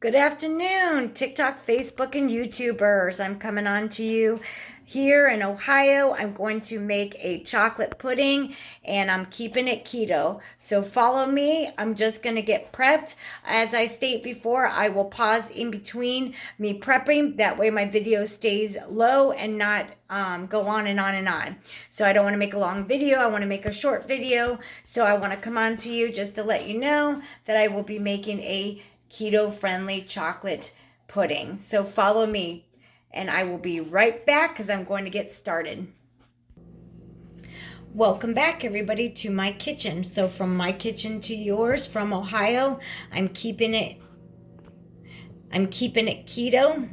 Good afternoon, TikTok, Facebook, and YouTubers. I'm coming on to you here in Ohio. I'm going to make a chocolate pudding and I'm keeping it keto. So follow me. I'm just going to get prepped. As I state before, I will pause in between me prepping. That way my video stays low and not go on and on and on. So I don't want to make a long video. I want to make a short video. So I want to come on to you just to let you know that I will be making a keto-friendly chocolate pudding. So follow me and I will be right back because I'm going to get started. Welcome back, everybody, to my kitchen. So from my kitchen to yours, from Ohio, I'm keeping it keto,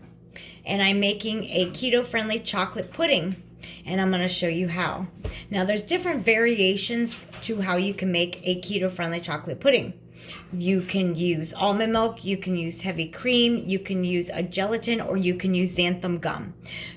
and I'm making a keto-friendly chocolate pudding, and I'm going to show you how. Now, there's different variations to how you can make a keto-friendly chocolate pudding. You can use almond milk, you can use heavy cream, you can use a gelatin, or you can use xanthan gum.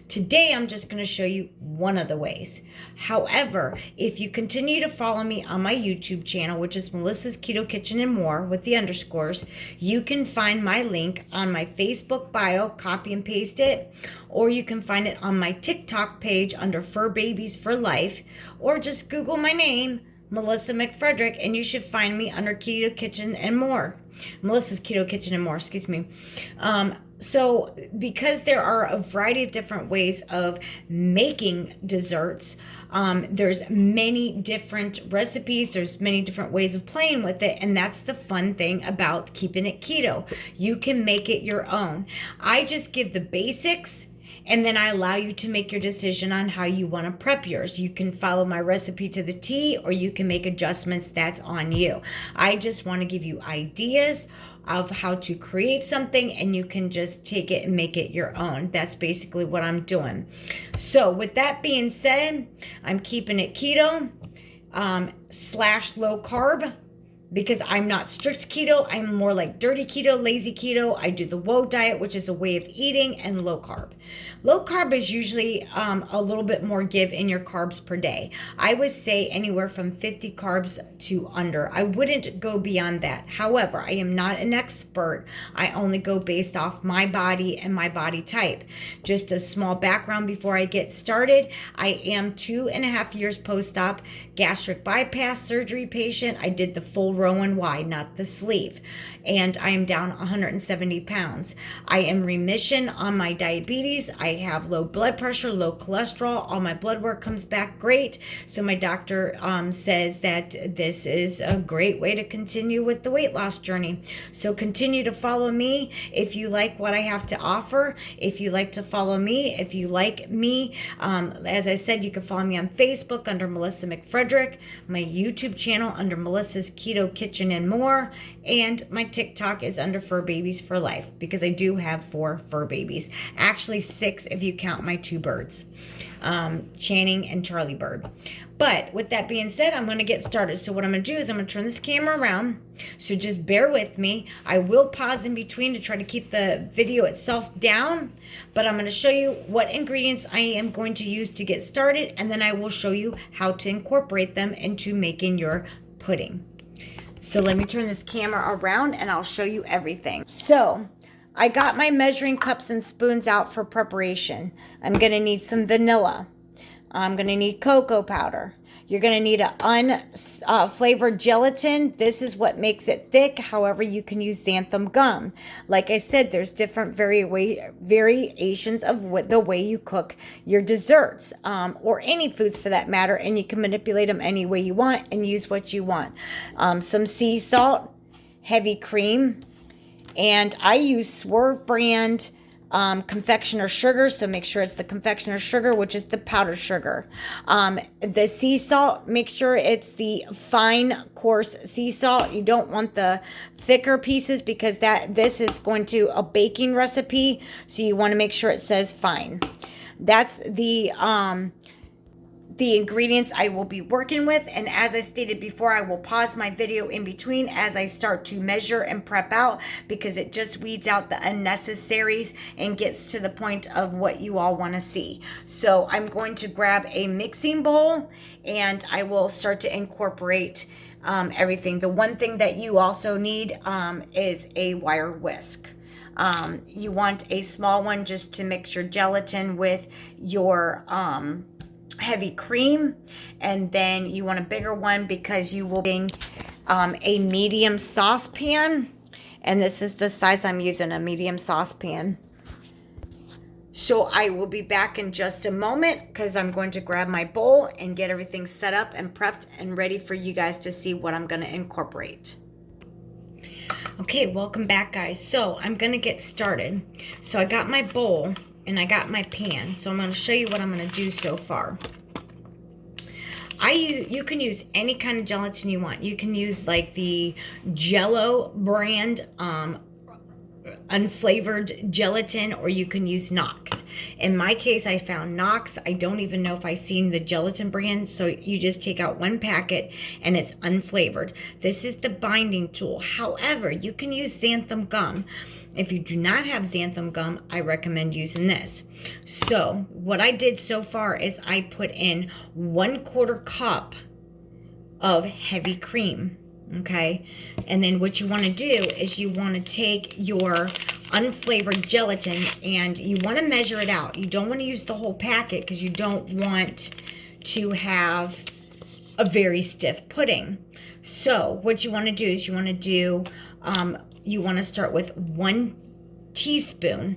Today, I'm just going to show you one of the ways. However, if you continue to follow me on my YouTube channel, which is Melissa's Keto Kitchen and More with the underscores, you can find my link on my Facebook bio, copy and paste it, or you can find it on my TikTok page under Fur Babies for Life, or just Google my name, Melissa McFrederick, and you should find me under Keto Kitchen and More. Melissa's Keto Kitchen and More, excuse me. So because there are a variety of different ways of making desserts, there's many different recipes, there's many different ways of playing with it, and that's the fun thing about keeping it keto. You can make it your own. I just give the basics, and then I allow you to make your decision on how you want to prep yours. You can follow my recipe to the T, or you can make adjustments. That's on you. I just want to give you ideas of how to create something, and you can just take it and make it your own. That's basically what I'm doing. So with that being said, I'm keeping it keto / low carb, because I'm not strict keto. I'm more like dirty keto, lazy keto. I do the WOE diet, which is a way of eating, and low carb. Low carb is usually a little bit more give in your carbs per day. I would say anywhere from 50 carbs to under. I wouldn't go beyond that. However, I am not an expert. I only go based off my body and my body type. Just a small background before I get started. I am 2.5 years post-op gastric bypass surgery patient. I did the full Rowan Y, not the sleeve. And I am down 170 pounds. I am remission on my diabetes. I have low blood pressure, low cholesterol. All my blood work comes back great. So my doctor says that this is a great way to continue with the weight loss journey. So continue to follow me if you like what I have to offer. If you like to follow me, if you like me, as I said, you can follow me on Facebook under Melissa McFrederick, my YouTube channel under Melissa's Keto Kitchen and More, and my TikTok is under Fur Babies for Life, because I do have 4 fur babies. Actually 6 if you count my 2 birds, Channing and Charlie Bird. But with that being said, I'm going to get started. So what I'm going to do is I'm going to turn this camera around. So just bear with me. I will pause in between to try to keep the video itself down. But I'm going to show you what ingredients I am going to use to get started. And then I will show you how to incorporate them into making your pudding. So let me turn this camera around and I'll show you everything. So I got my measuring cups and spoons out for preparation. I'm going to need some vanilla. I'm going to need cocoa powder. You're going to need an unflavored gelatin. This is what makes it thick. However, you can use xanthan gum. Like I said, there's different variations of the way you cook your desserts, or any foods for that matter, and you can manipulate them any way you want and use what you want. Some sea salt, heavy cream, and I use Swerve brand confectioner sugar, so make sure it's the confectioner sugar, which is the powdered sugar. The sea salt, make sure it's the fine coarse sea salt. You don't want the thicker pieces, because this is going to a baking recipe, so you want to make sure it says fine. That's the ingredients I will be working with, and as I stated before, I will pause my video in between as I start to measure and prep out, because it just weeds out the unnecessaries and gets to the point of what you all want to see. So I'm going to grab a mixing bowl and I will start to incorporate everything. The one thing that you also need is a wire whisk. You want a small one just to mix your gelatin with your heavy cream. And then you want a bigger one because you will be a medium saucepan. And this is the size I'm using, a medium saucepan. So I will be back in just a moment because I'm going to grab my bowl and get everything set up and prepped and ready for you guys to see what I'm going to incorporate. Okay, welcome back, guys. So I'm going to get started. So I got my bowl and I got my pan. So I'm going to show you what I'm going to do so far. You can use any kind of gelatin you want. You can use like the Jello brand unflavored gelatin, or you can use Knox. In my case, I found Knox. I don't even know if I seen the gelatin brand. So you just take out one packet and it's unflavored. This is the binding tool. However, you can use xanthan gum. If you do not have xanthan gum, I recommend using this. So what I did so far is I put in 1/4 cup of heavy cream. Okay, and then what you want to do is you want to take your unflavored gelatin and you want to measure it out. You don't want to use the whole packet because you don't want to have a very stiff pudding. So what you want to do is you want to start with 1 teaspoon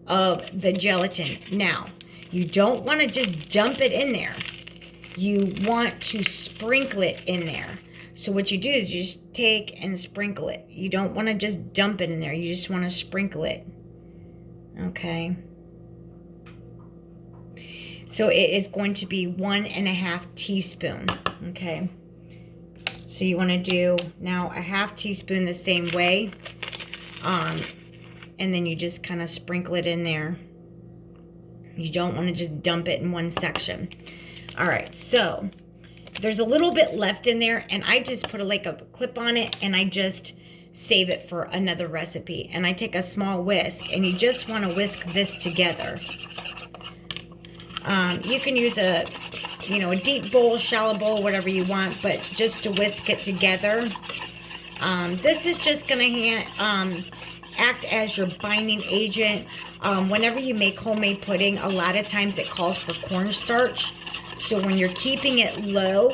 of the gelatin. Now, you don't want to just dump it in there. You want to sprinkle it in there. So what you do is you just take and sprinkle it. You don't want to just dump it in there. You just want to sprinkle it. Okay. So it is going to be 1.5 teaspoon. Okay. So you want to do now a 1/2 teaspoon the same way. And then you just kind of sprinkle it in there. You don't want to just dump it in one section. All right. So there's a little bit left in there, and I just put a clip on it, and I just save it for another recipe. And I take a small whisk, and you just want to whisk this together. You can use a deep bowl, shallow bowl, whatever you want, but just to whisk it together. This is just going to act as your binding agent. Whenever you make homemade pudding, a lot of times it calls for cornstarch. So when you're keeping it low,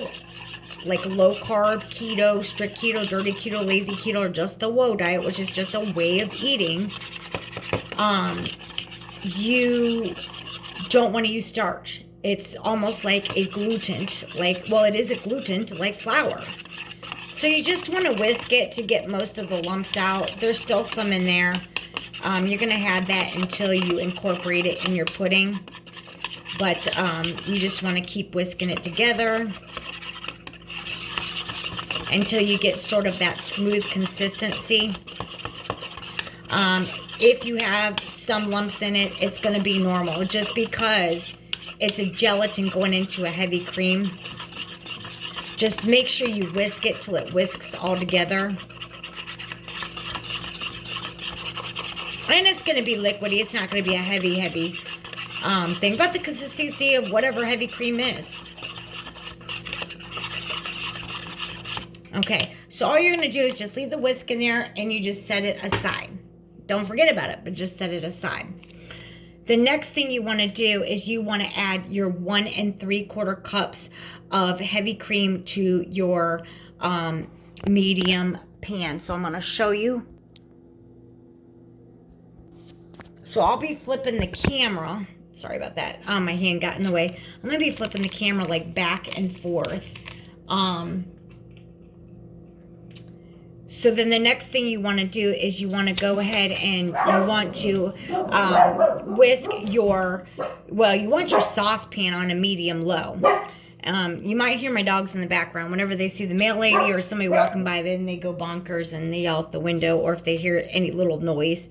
like low carb, keto, strict keto, dirty keto, lazy keto, or just the WOE diet, which is just a way of eating, you don't want to use starch. It's almost like a gluten, it is a gluten, like flour. So you just want to whisk it to get most of the lumps out. There's still some in there. You're going to have that until you incorporate it in your pudding. But you just want to keep whisking it together until you get sort of that smooth consistency. If you have some lumps in it, it's going to be normal just because it's a gelatin going into a heavy cream. Just make sure you whisk it till it whisks all together. And it's going to be liquidy. It's not going to be a heavy thing, but the consistency of whatever heavy cream is. Okay, so all you're going to do is just leave the whisk in there and you just set it aside. Don't forget about it, but just set it aside. The next thing you want to do is you want to add your 1 3/4 cups of heavy cream to your medium pan. So I'm going to show you. So I'll be flipping the camera. Sorry about that. My hand got in the way. I'm going to be flipping the camera like back and forth. So then the next thing you want to do is you want to go ahead and you want to whisk you want your saucepan on a medium low. You might hear my dogs in the background. Whenever they see the mail lady or somebody walking by, then they go bonkers and they yell out the window, or if they hear any little noise.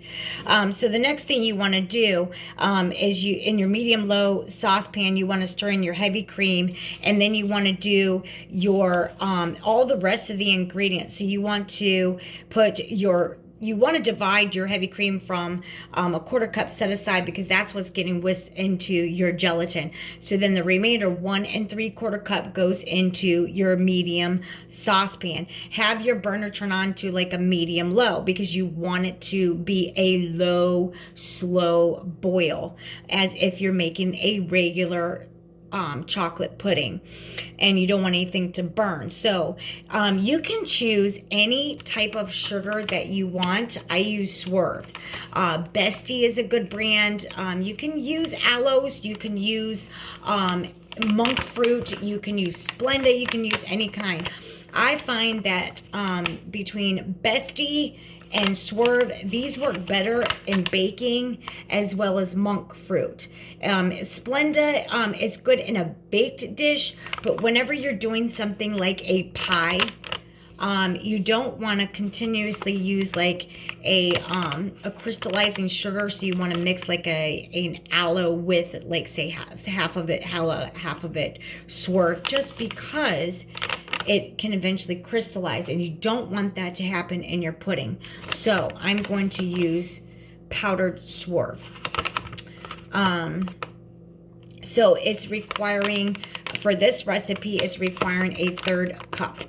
So the next thing you want to do is in your medium-low saucepan, you want to stir in your heavy cream, and then you want to do your all the rest of the ingredients. So you want to put your you want to divide your heavy cream from a quarter cup set aside, because that's what's getting whisked into your gelatin. So then the remainder 1 3/4 cup goes into your medium saucepan. Have your burner turn on to like a medium low, because you want it to be a low, slow boil, as if you're making a regular chocolate pudding, and you don't want anything to burn. So you can choose any type of sugar that you want. I use Swerve. Bestie is a good brand. You can use aloes, you can use monk fruit, you can use Splenda, you can use any kind. I find that between Bestie and Swerve, these work better in baking, as well as monk fruit. Splenda is good in a baked dish, but whenever you're doing something like a pie, you don't want to continuously use like a crystallizing sugar. So you want to mix like an aloe with, like, say half of it Swerve, just because it can eventually crystallize, and you don't want that to happen in your pudding. So I'm going to use powdered Swerve. So it's requiring, for this recipe, it's requiring a 1/3 cup.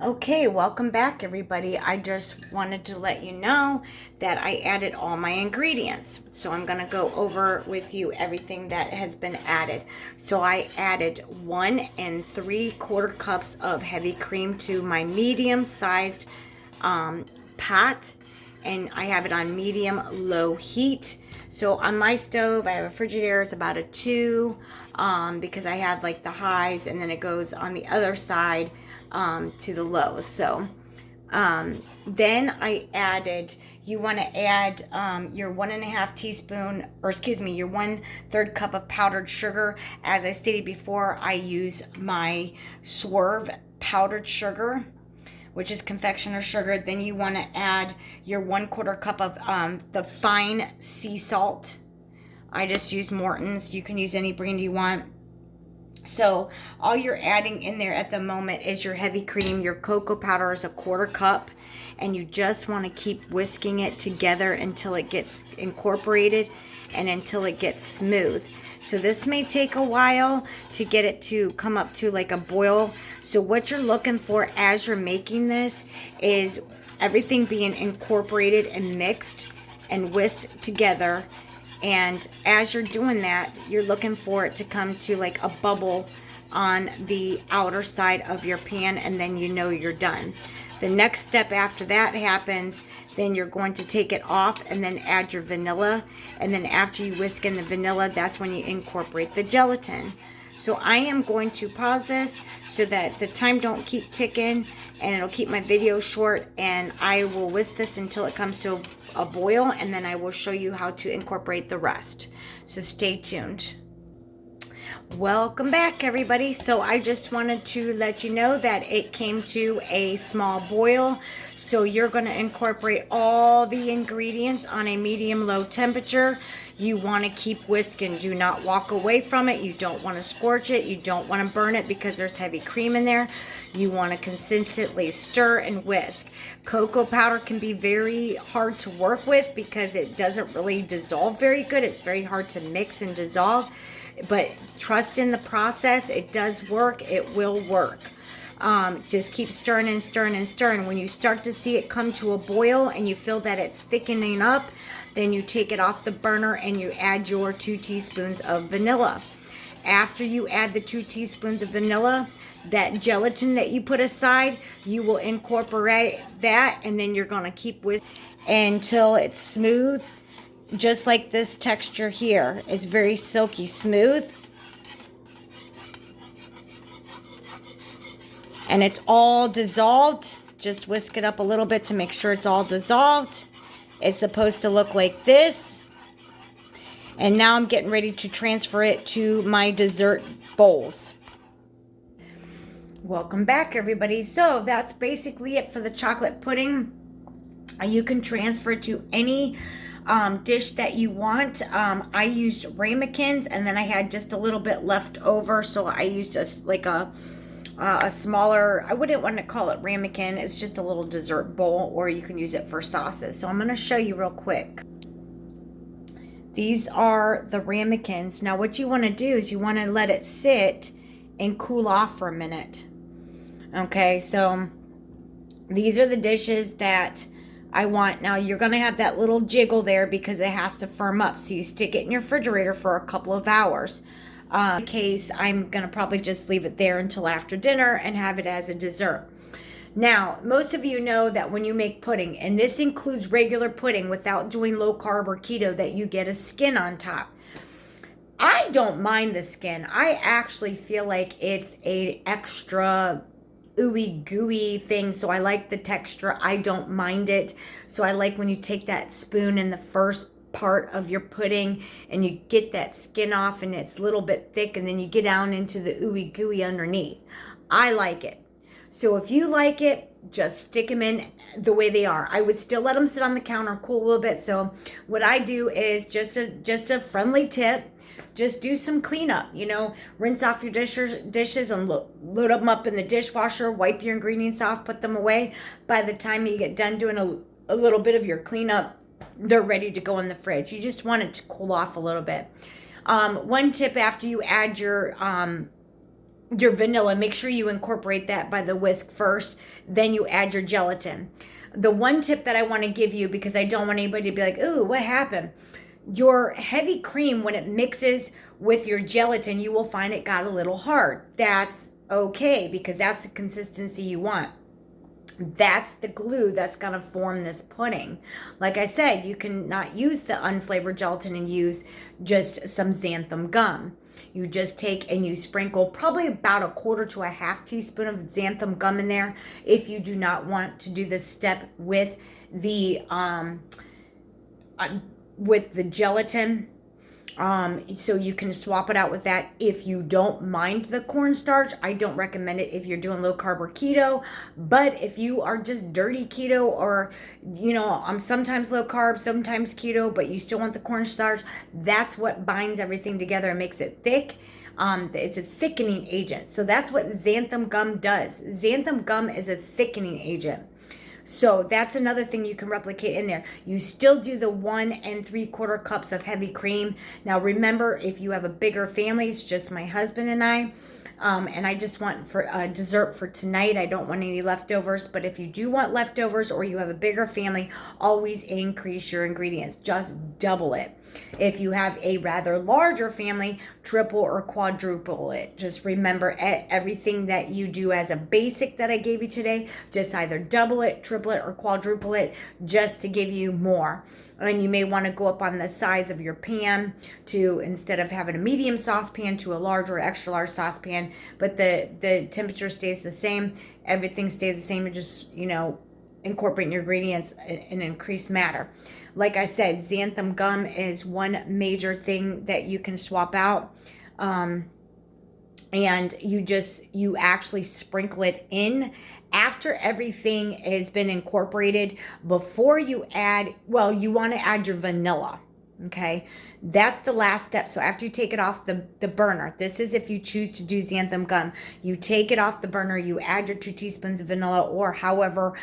Okay, welcome back, everybody. I just wanted to let you know that I added all my ingredients. So I'm going to go over with you everything that has been added. So I added 1 3/4 cups of heavy cream to my medium-sized pot, and I have it on medium-low heat. So on my stove, I have a Frigidaire. It's about a 2, because I have like the highs, and then it goes on the other side to the lows. So then I added, you want to add your 1.5 teaspoon, or excuse me, your 1/3 cup of powdered sugar. As I stated before, I use my Swerve powdered sugar, which is confectioner sugar. Then you want to add your 1/4 cup of the fine sea salt. I just use Morton's. You can use any brand you want. So all you're adding in there at the moment is your heavy cream. Your cocoa powder is a 1/4 cup, and you just want to keep whisking it together until it gets incorporated and until it gets smooth. So this may take a while to get it to come up to like a boil. So what you're looking for as you're making this is everything being incorporated and mixed and whisked together. And as you're doing that, you're looking for it to come to like a bubble on the outer side of your pan, and then you know you're done. The next step after that happens, then you're going to take it off and then add your vanilla. And then after you whisk in the vanilla, that's when you incorporate the gelatin. So I am going to pause this so that the time don't keep ticking, and it'll keep my video short, and I will whisk this until it comes to a boil, and then I will show you how to incorporate the rest. So stay tuned. Welcome back, everybody. So I just wanted to let you know that it came to a small boil. So you're going to incorporate all the ingredients on a medium-low temperature. You want to keep whisking. Do not walk away from it. You don't want to scorch it. You don't want to burn it because there's heavy cream in there. You want to consistently stir and whisk. Cocoa powder can be very hard to work with because it doesn't really dissolve very good. It's very hard to mix and dissolve. But trust in the process. It does work. It will work. Just keep stirring and stirring and stirring. When you start to see it come to a boil and you feel that it's thickening up, then you take it off the burner and you add your 2 teaspoons of vanilla. After you add the 2 teaspoons of vanilla, that gelatin that you put aside, you will incorporate that, and then you're going to keep whisking until it's smooth, just like this texture here. It's very silky smooth. And it's all dissolved. Just whisk it up a little bit to make sure it's all dissolved. It's supposed to look like this. And now I'm getting ready to transfer it to my dessert bowls. Welcome back, everybody. So that's basically it for the chocolate pudding. You can transfer it to any dish that you want. I used ramekins, and then I had just a little bit left over, so I used like a a smaller, I wouldn't want to call it ramekin. It's just a little dessert bowl, or you can use it for sauces. So I'm going to show you real quick. These are the ramekins. Now what you want to do is you want to let it sit and cool off for a minute. Okay, so these are the dishes that I want. Now you're going to have that little jiggle there because it has to firm up. So you stick it in your refrigerator for a couple of hours. In case, I'm going to probably just leave it there until after dinner and have it as a dessert. Now, most of you know that when you make pudding, and this includes regular pudding without doing low carb or keto, that you get a skin on top. I don't mind the skin. I actually feel like it's a extra ooey gooey thing, so I like the texture. I don't mind it. So I like when you take that spoon in the first part of your pudding and you get that skin off and it's a little bit thick, and then you get down into the ooey gooey underneath. I like it. So if you like it, just stick them in the way they are. I would still let them sit on the counter, cool a little bit. So what I do is just a friendly tip. Just do some cleanup, rinse off your dishes and load them up in the dishwasher, wipe your ingredients off, put them away. By the time you get done doing a little bit of your cleanup, they're ready to go in the fridge. You just want it to cool off a little bit. One tip after you add your vanilla, make sure you incorporate that by the whisk first, then you add your gelatin. The one tip that I want to give you, because I don't want anybody to be like, ooh, what happened? Your heavy cream, when it mixes with your gelatin, you will find it got a little hard. That's okay, because that's the consistency you want. That's the glue that's going to form this pudding. Like I said, you can not use the unflavored gelatin and use just some xanthan gum. You just take and you sprinkle probably about a quarter to a half teaspoon of xanthan gum in there if you do not want to do this step with the gelatin. So you can swap it out with that if you don't mind the cornstarch. I don't recommend it if you're doing low carb or keto, but if you are just dirty keto, or I'm sometimes low carb, sometimes keto, but you still want the cornstarch, that's what binds everything together and makes it thick. It's a thickening agent. So that's what xanthan gum does. Xanthan gum is a thickening agent. So that's another thing you can replicate in there. You still do the 1 3/4 cups of heavy cream. Now remember, if you have a bigger family, it's just my husband and I I just want for dessert for tonight. I don't want any leftovers, but if you do want leftovers or you have a bigger family, always increase your ingredients. Just double it. If you have a rather larger family, triple or quadruple it. Just remember, everything that you do as a basic that I gave you today, just either double it, triple it, or quadruple it, just to give you more. And you may want to go up on the size of your pan to, instead of having a medium saucepan, to a large or extra large saucepan, but the temperature stays the same, everything stays the same, and just incorporating your ingredients in increased matter. Like I said, xanthan gum is one major thing that you can swap out. And you actually sprinkle it in after everything has been incorporated. Before you add, you want to add your vanilla. Okay, that's the last step. So after you take it off the burner, this is if you choose to do xanthan gum, you take it off the burner, you add your 2 teaspoons of vanilla, or however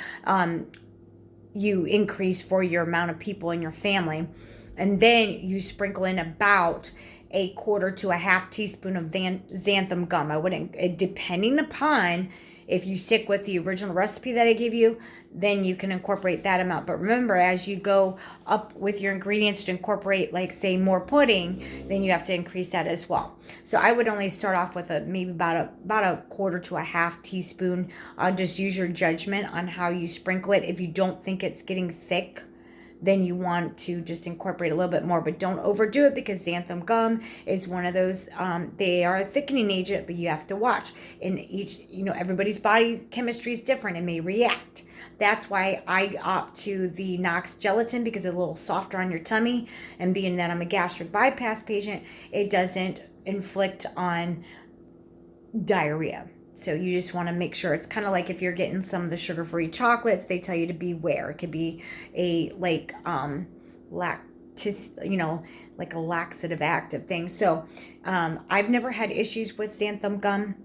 you increase for your amount of people in your family, and then you sprinkle in about a quarter to a half teaspoon of xanthan gum. I wouldn't, depending upon if you stick with the original recipe that I gave you, then you can incorporate that amount. But remember, as you go up with your ingredients to incorporate, like say more pudding, then you have to increase that as well. So I would only start off with maybe about a quarter to a half teaspoon. Just use your judgment on how you sprinkle it. If you don't think it's getting thick, then you want to just incorporate a little bit more, but don't overdo it, because xanthan gum is one of those, they are a thickening agent, but you have to watch. In each, everybody's body chemistry is different and may react. That's why I opt to the Knox gelatin, because it's a little softer on your tummy, and being that I'm a gastric bypass patient, it doesn't inflict on diarrhea. So you just want to make sure. It's kind of like if you're getting some of the sugar-free chocolates, they tell you to beware. It could be a like like a laxative active thing. So I've never had issues with xanthan gum.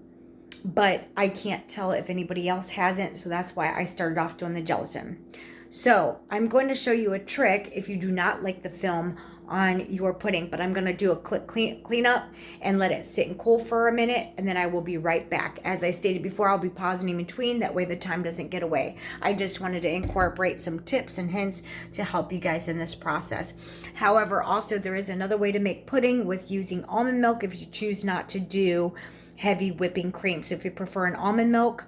but I can't tell if anybody else hasn't, so that's why I started off doing the gelatin. So I'm going to show you a trick if you do not like the film on your pudding, but I'm going to do a quick clean up and let it sit and cool for a minute, and then I will be right back. As I stated before, I'll be pausing in between, that way the time doesn't get away. I just wanted to incorporate some tips and hints to help you guys in this process. However, also there is another way to make pudding with using almond milk if you choose not to do heavy whipping cream. So if you prefer an almond milk,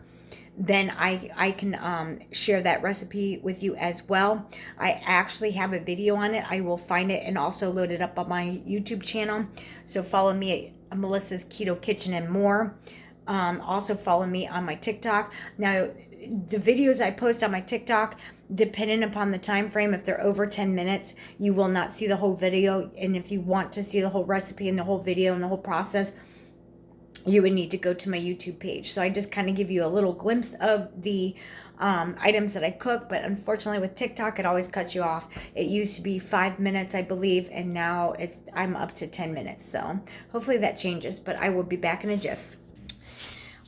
then I can share that recipe with you as well. I actually have a video on it. I will find it and also load it up on my YouTube channel. So follow me at Melissa's Keto Kitchen and more. Also follow me on my TikTok. Now, the videos I post on my TikTok, depending upon the time frame, if they're over 10 minutes, you will not see the whole video. And if you want to see the whole recipe and the whole video and the whole process, you would need to go to my YouTube page. So I just kind of give you a little glimpse of the items that I cook, but unfortunately with TikTok, it always cuts you off. It used to be 5 minutes, I believe, and now I'm up to 10 minutes. So hopefully that changes, but I will be back in a jiff.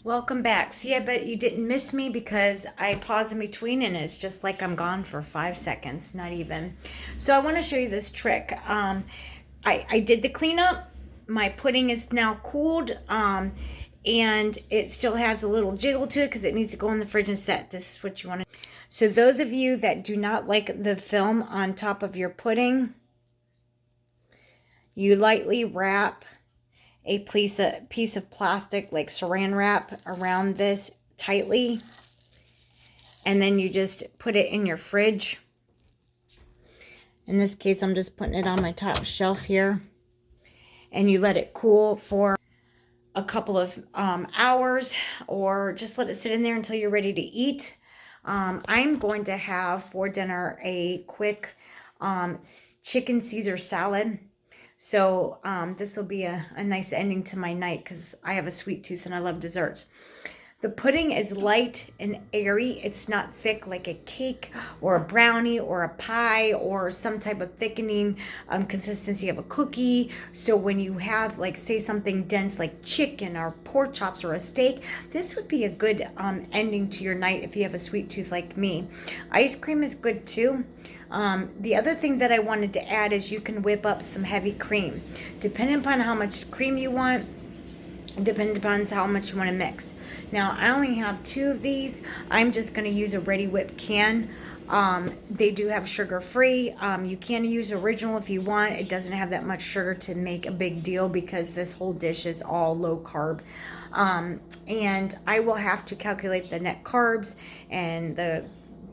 Welcome back. See, I bet you didn't miss me because I pause in between and it's just like I'm gone for 5 seconds, not even. So I want to show you this trick. I did the cleanup. My pudding is now cooled, and it still has a little jiggle to it because it needs to go in the fridge and set. This is what you want to. So those of you that do not like the film on top of your pudding, you lightly wrap a piece of plastic like saran wrap around this tightly, and then you just put it in your fridge. In this case, I'm just putting it on my top shelf here. And you let it cool for a couple of hours, or just let it sit in there until you're ready to eat. I'm going to have for dinner a quick chicken Caesar salad. So this will be a nice ending to my night because I have a sweet tooth and I love desserts. The pudding is light and airy. It's not thick like a cake or a brownie or a pie or some type of thickening consistency of a cookie. So when you have, like, say something dense like chicken or pork chops or a steak, this would be a good ending to your night if you have a sweet tooth like me. Ice cream is good too. The other thing that I wanted to add is you can whip up some heavy cream. Depending upon how much cream you want, depending upon how much you want to mix. Now, I only have 2 of these. I'm just going to use a ready whip can. They do have sugar free. You can use original if you want. It doesn't have that much sugar to make a big deal because this whole dish is all low carb. And I will have to calculate the net carbs and the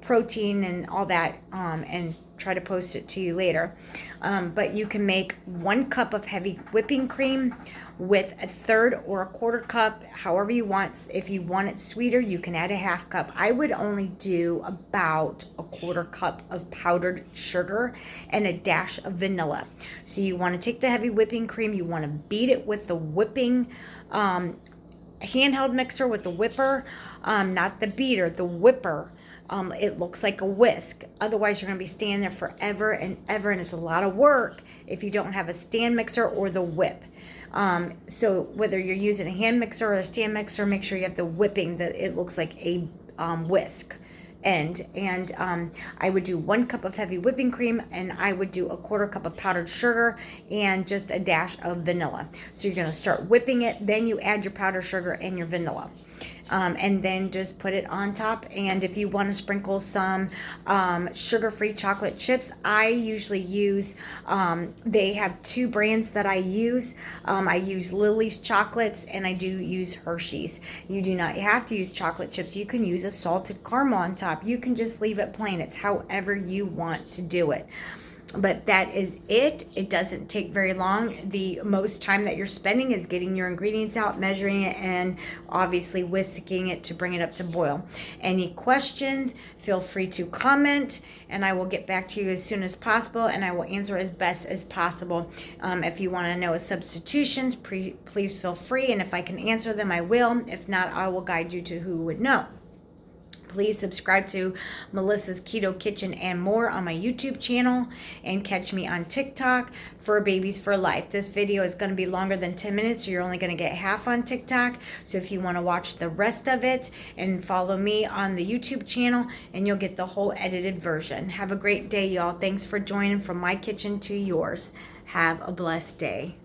protein and all that, and try to post it to you later. But you can make 1 cup of heavy whipping cream with a 1/3 or a 1/4 cup, however you want. If you want it sweeter, you can add a 1/2 cup. I would only do about a 1/4 cup of powdered sugar and a dash of vanilla. So you want to take the heavy whipping cream, you want to beat it with the whipping handheld mixer with the whipper, not the beater, the whipper. It looks like a whisk. Otherwise, you're going to be standing there forever and ever, and it's a lot of work if you don't have a stand mixer or the whip. So whether you're using a hand mixer or a stand mixer, make sure you have the whipping that it looks like a whisk end. And I would do 1 cup of heavy whipping cream, and I would do a 1/4 cup of powdered sugar and just a dash of vanilla. So you're going to start whipping it, then you add your powdered sugar and your vanilla. And then just put it on top. And if you want to sprinkle some sugar-free chocolate chips, I usually use, they have 2 brands that I use. I use Lily's Chocolates, and I do use Hershey's. You do not have to use chocolate chips. You can use a salted caramel on top. You can just leave it plain. It's however you want to do it. But that is it. It doesn't take very long. The most time that you're spending is getting your ingredients out, measuring it, and obviously whisking it to bring it up to boil. Any questions, feel free to comment, and I will get back to you as soon as possible, and I will answer as best as possible. If you want to know substitutions, please feel free, and if I can answer them, I will. If not, I will guide you to who would know. Please subscribe to Melissa's Keto Kitchen and More on my YouTube channel, and catch me on TikTok for Babies for Life. This video is going to be longer than 10 minutes, so you're only going to get half on TikTok. So if you want to watch the rest of it, and follow me on the YouTube channel, and you'll get the whole edited version. Have a great day, y'all. Thanks for joining from my kitchen to yours. Have a blessed day.